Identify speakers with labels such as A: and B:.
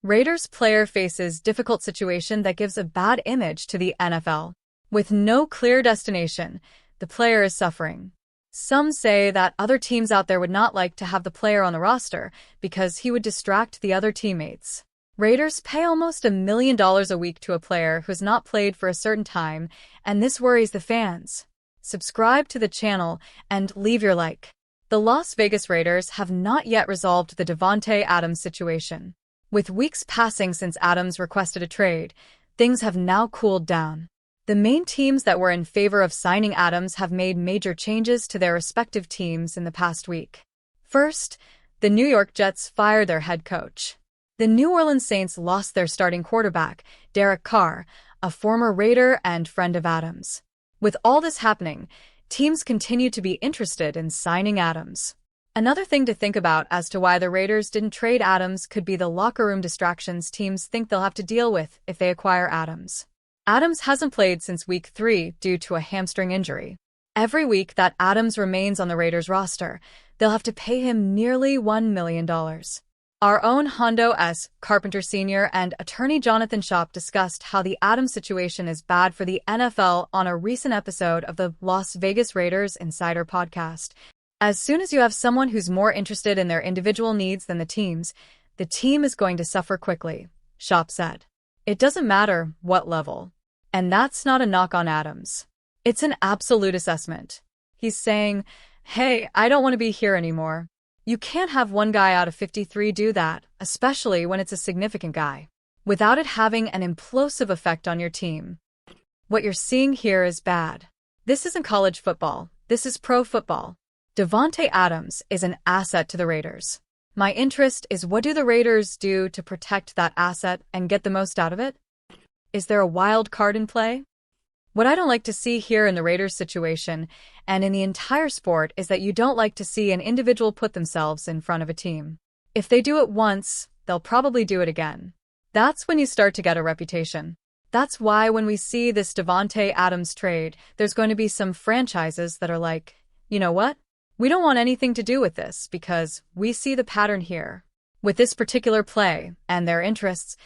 A: Raiders player faces difficult situation that gives a bad image to the NFL. With no clear destination, the player is suffering. Some say that other teams out there would not like to have the player on the roster because he would distract the other teammates. Raiders pay almost $1 million a week to a player who's not played for a certain time, and this worries the fans. Subscribe to the channel and leave your like. The Las Vegas Raiders have not yet resolved the Davante Adams situation. With weeks passing since Adams requested a trade, things have now cooled down. The main teams that were in favor of signing Adams have made major changes to their respective teams in the past week. First, the New York Jets fired their head coach. The New Orleans Saints lost their starting quarterback, Derek Carr, a former Raider and friend of Adams. With all this happening, teams continue to be interested in signing Adams. Another thing to think about as to why the Raiders didn't trade Adams could be the locker room distractions teams think they'll have to deal with if they acquire Adams. Adams hasn't played since week 3 due to a hamstring injury. Every week that Adams remains on the Raiders roster, they'll have to pay him nearly $1 million. Our own Hondo S. Carpenter Sr. and attorney Jonathan Shop discussed how the Adams situation is bad for the NFL on a recent episode of the Las Vegas Raiders Insider podcast. As soon as you have someone who's more interested in their individual needs than the team is going to suffer quickly, Shop said. It doesn't matter what level. And that's not a knock on Adams. It's an absolute assessment. He's saying, hey, I don't want to be here anymore. You can't have one guy out of 53 do that, especially when it's a significant guy, without it having an implosive effect on your team. What you're seeing here is bad. This isn't college football. This is pro football. Davante Adams is an asset to the Raiders. My interest is, what do the Raiders do to protect that asset and get the most out of it? Is there a wild card in play? What I don't like to see here in the Raiders situation and in the entire sport is that you don't like to see an individual put themselves in front of a team. If they do it once, they'll probably do it again. That's when you start to get a reputation. That's why when we see this Davante Adams trade, there's going to be some franchises that are like, you know what? We don't want anything to do with this because we see the pattern here. With this particular play and their interests,